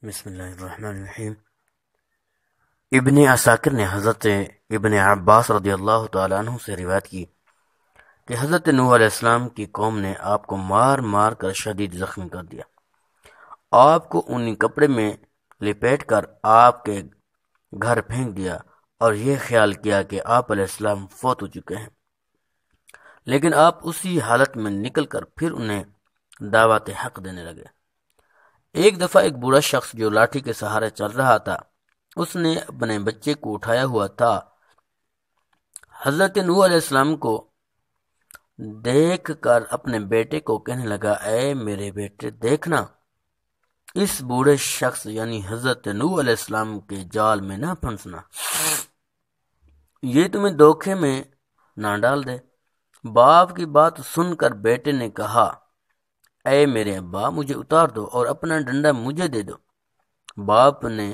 بسم اللہ الرحمن الرحیم۔ ابن عساکر نے حضرت ابن عباس رضی اللہ تعالیٰ عنہ سے روایت کی کہ حضرت نوح علیہ السلام کی قوم نے آپ کو مار مار کر شدید زخمی کر دیا، آپ کو اونی کپڑے میں لپیٹ کر آپ کے گھر پھینک دیا اور یہ خیال کیا کہ آپ علیہ السلام فوت ہو چکے ہیں، لیکن آپ اسی حالت میں نکل کر پھر انہیں دعوت حق دینے لگے۔ ایک دفعہ ایک بوڑھا شخص جو لاٹھی کے سہارے چل رہا تھا، اس نے اپنے بچے کو اٹھایا ہوا تھا، حضرت نوح علیہ السلام کو دیکھ کر اپنے بیٹے کو کہنے لگا، اے میرے بیٹے دیکھنا، اس بوڑھے شخص یعنی حضرت نوح علیہ السلام کے جال میں نہ پھنسنا، یہ تمہیں دھوکے میں نہ ڈال دے۔ باپ کی بات سن کر بیٹے نے کہا، اے میرے ابا مجھے اتار دو اور اپنا ڈنڈا مجھے دے دو۔ باپ نے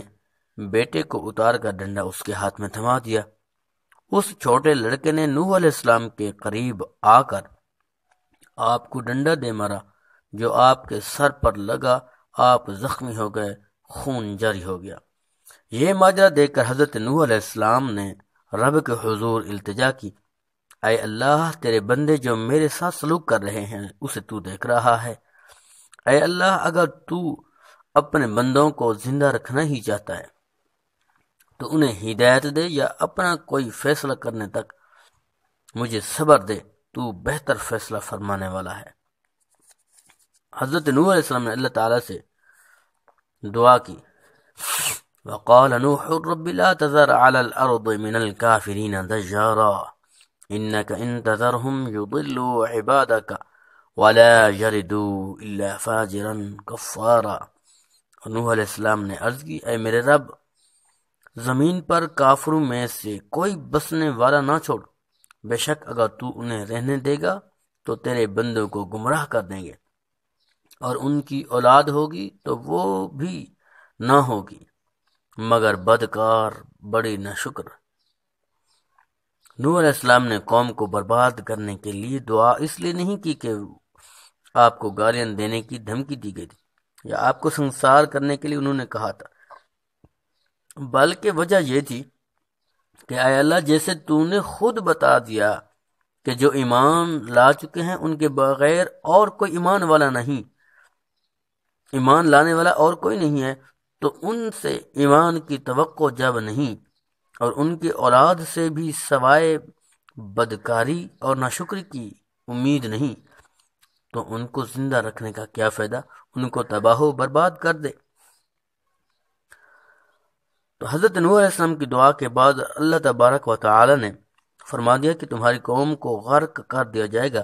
بیٹے کو اتار کر ڈنڈا اس کے ہاتھ میں تھما دیا۔ اس چھوٹے لڑکے نے نوح علیہ السلام کے قریب آ کر آپ کو ڈنڈا دے مارا، جو آپ کے سر پر لگا، آپ زخمی ہو گئے، خون جاری ہو گیا۔ یہ ماجرا دیکھ کر حضرت نوح علیہ السلام نے رب کے حضور التجا کی، اے اللہ تیرے بندے جو میرے ساتھ سلوک کر رہے ہیں اسے تو دیکھ رہا ہے، اے اللہ اگر تو اپنے بندوں کو زندہ رکھنا ہی چاہتا ہے تو انہیں ہدایت دے یا اپنا کوئی فیصلہ کرنے تک مجھے صبر دے، تو بہتر فیصلہ فرمانے والا ہے۔ حضرت نوح علیہ السلام نے اللہ تعالیٰ سے دعا کی، وقال نوح رب لا تذر على الارض من الكافرین دجارا انك ان تذرهم يضلوا عبادك ولا يلدوا الا فاجرا كفارا۔ نوح علیہ السلام نے عرض کی، اے میرے رب زمین پر کافروں میں سے کوئی بسنے والا نہ چھوڑ، بے شک اگر تو انہیں رہنے دے گا تو تیرے بندوں کو گمراہ کر دیں گے، اور ان کی اولاد ہوگی تو وہ بھی نہ ہوگی مگر بدکار بڑی ناشکر۔ نوح علیہ السلام نے قوم کو برباد کرنے کے لیے دعا اس لیے نہیں کی کہ آپ کو گالیاں دینے کی دھمکی دی گئی تھی یا آپ کو سنسار کرنے کے لیے انہوں نے کہا تھا، بلکہ وجہ یہ تھی کہ اے اللہ جیسے تو نے خود بتا دیا کہ جو ایمان لا چکے ہیں ان کے بغیر اور کوئی ایمان والا نہیں، ایمان لانے والا اور کوئی نہیں ہے، تو ان سے ایمان کی توقع جب نہیں اور ان کی اولاد سے بھی سوائے بدکاری اور ناشکری کی امید نہیں، تو ان کو زندہ رکھنے کا کیا فائدہ، ان کو تباہ و برباد کر دے۔ تو حضرت نوح علیہ السلام کی دعا کے بعد اللہ تبارک و تعالی نے فرما دیا کہ تمہاری قوم کو غرق کر دیا جائے گا،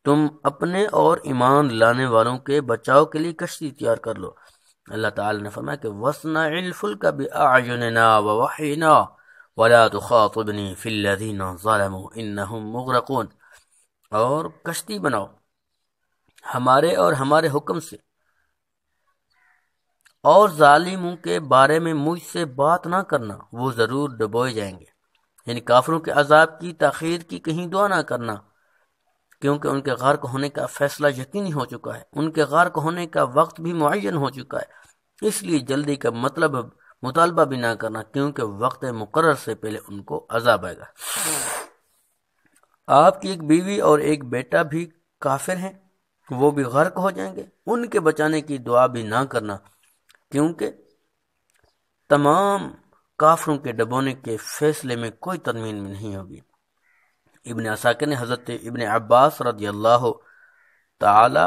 تم اپنے اور ایمان لانے والوں کے بچاؤ کے لیے کشتی تیار کر لو۔ اللہ تعالی نے فرمایا کہ وَاصْنَعِ الْفُلْكَ بِأَعْيُنِنَا وَوَحْيِنَا وَلَا تُخَاطِبْنِي فِي الَّذِينَ ظَلَمُوا إِنَّهُمْ مُغْرَقُونَ، اور کشتی بناؤ ہمارے اور ہمارے حکم سے، اور ظالموں کے بارے میں مجھ سے بات نہ کرنا، وہ ضرور ڈبوئے جائیں گے۔ یعنی کافروں کے عذاب کی تاخیر کی کہیں دعا نہ کرنا، کیونکہ ان کے غرق ہونے کا فیصلہ یقینی ہو چکا ہے، ان کے غرق ہونے کا وقت بھی معین ہو چکا ہے، اس لیے جلدی کا مطالبہ بھی نہ کرنا، کیونکہ وقت مقرر سے پہلے ان کو عذاب آئے گا۔ آپ کی ایک بیوی اور ایک بیٹا بھی کافر ہیں، وہ بھی غرق ہو جائیں گے، ان کے بچانے کی دعا بھی نہ کرنا، کیونکہ تمام کافروں کے ڈبونے کے فیصلے میں کوئی ترمیم نہیں ہوگی۔ ابن عساکر نے حضرت ابن عباس رضی اللہ تعالی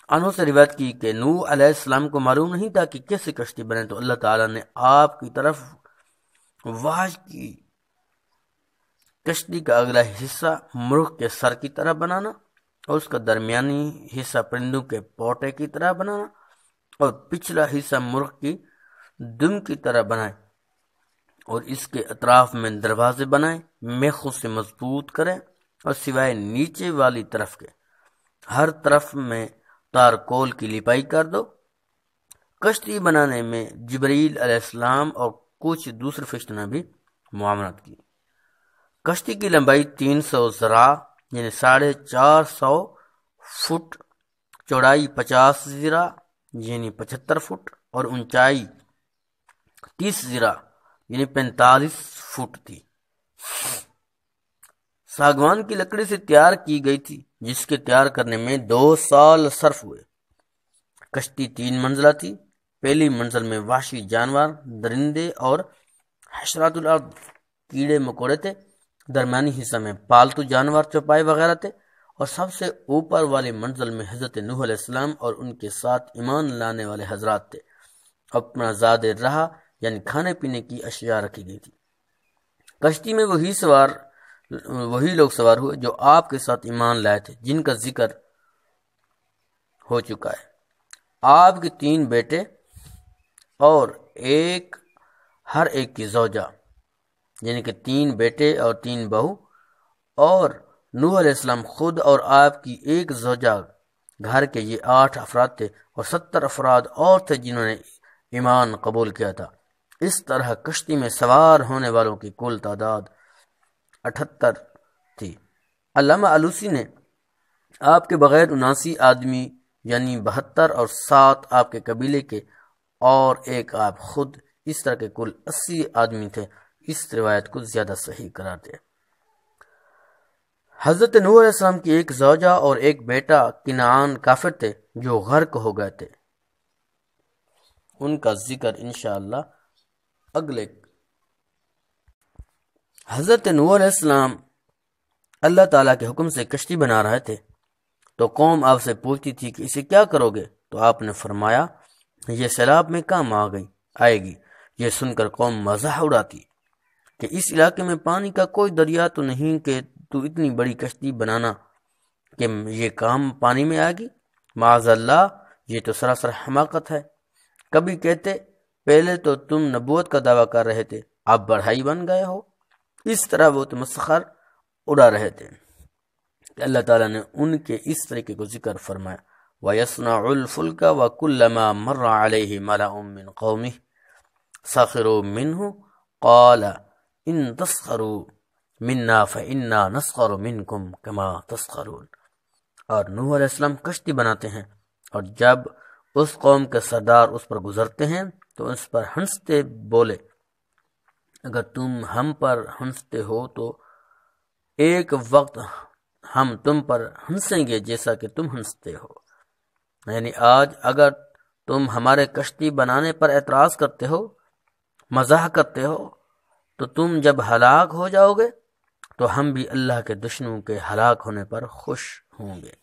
عنہ سے روایت کی کہ نوح علیہ السلام کو معلوم نہیں تھا کہ کیسے کشتی بنے، تو اللہ تعالیٰ نے آپ کی طرف وحی کی کشتی کا اگلا حصہ مرغ کے سر کی طرح بنانا، اور اس کا درمیانی حصہ پرندوں کے پوٹے کی طرح بنانا، اور پچھلا حصہ مرغ کی دم کی طرح بنائے، اور اس کے اطراف میں دروازے بنائے، میخوں سے مضبوط کریں، اور سوائے نیچے والی طرف کے ہر طرف میں تارکول کی لپائی کر دو۔ کشتی بنانے میں جبریل علیہ السلام اور کچھ دوسرے فرشتوں نے بھی معاونت کی۔ کشتی کی لمبائی 300 ذراع یعنی 450 فٹ، چوڑائی 50 ذراع یعنی 75 فٹ اور اونچائی 30 ذراع یعنی 45 فٹ تھی۔ ساگوان کی لکڑی سے تیار کی گئی تھی، جس کے تیار کرنے میں 2 سال صرف ہوئے۔ کشتی 3 منزلہ تھی۔ پہلی منزل میں وحشی جانور، درندے اور حشرات الارض کیڑے مکوڑے تھے۔ درمیانی حصہ میں پالتو جانور، چوپائے وغیرہ تھے، اور سب سے اوپر والی منزل میں حضرت نوح علیہ السلام اور ان کے ساتھ ایمان لانے والے حضرات تھے۔ اپنا زاد رہا یعنی کھانے پینے کی اشیاء رکھی گئی تھی۔ کشتی میں وہی لوگ سوار ہوئے جو آپ کے ساتھ ایمان لائے تھے، جن کا ذکر ہو چکا ہے۔ آپ کے 3 بیٹے اور ہر ایک کی زوجہ، یعنی کہ 3 بیٹے اور 3 بہو، اور نوح علیہ السلام خود اور آپ کی ایک زوجہ، گھر کے یہ 8 افراد تھے، اور 70 افراد اور تھے جنہوں نے ایمان قبول کیا تھا۔ اس طرح کشتی میں سوار ہونے والوں کی کل تعداد 78 تھی۔ علامہ آلوسی نے آپ کے بغیر 79 آدمی یعنی 72 اور 7 آپ کے قبیلے کے اور ایک آپ خود، اس طرح کے کل 80 آدمی تھے۔ اس روایت کو زیادہ صحیح قرار دیا۔ حضرت نوح علیہ السلام کی ایک زوجہ اور ایک بیٹا کنعان کافر تھے جو غرق ہو گئے تھے۔ ان کا ذکر انشاءاللہ اگلے۔ حضرت نوح علیہ السلام اللہ تعالیٰ کے حکم سے کشتی بنا رہے تھے تو قوم آپ سے پوچھتی تھی کہ اسے کیا کرو گے؟ تو آپ نے فرمایا، یہ سیلاب میں کام آئے گی۔ یہ سن کر قوم مزاح اڑاتی کہ اس علاقے میں پانی کا کوئی دریا تو نہیں کہ تو اتنی بڑی کشتی بنانا کہ یہ کام پانی میں آئے گی۔ معاذ اللہ، یہ تو سراسر حماقت ہے۔ کبھی کہتے پہلے تو تم نبوت کا دعویٰ کر رہے تھے، اب بڑھائی بن گئے ہو۔ اس طرح وہ تمسخر اڑا رہے تھے۔ اللہ تعالیٰ نے ان کے اس طریقے کو ذکر فرمایا، وَيَصْنَعُ الْفُلْكَ وَكُلَّمَا مَرَّ عَلَيْهِ مَلَأٌ مِّن قَوْمِهِ سَخِرُوا مِنْهُ قَالَ إِن تَسْخَرُوا مِنَّا فَإِنَّا نَسْخَرُ مِنْكُمْ كَمَا تَسْخَرُونَ۔ اور نوح علیہ السلام کشتی بناتے ہیں، اور جب اس قوم کے سردار اس پر گزرتے ہیں تو اس پر ہنستے بولے، اگر تم ہم پر ہنستے ہو تو ایک وقت ہم تم پر ہنسیں گے جیسا کہ تم ہنستے ہو۔ یعنی آج اگر تم ہمارے کشتی بنانے پر اعتراض کرتے ہو، مزاح کرتے ہو، تو تم جب ہلاک ہو جاؤ گے تو ہم بھی اللہ کے دشمنوں کے ہلاک ہونے پر خوش ہوں گے۔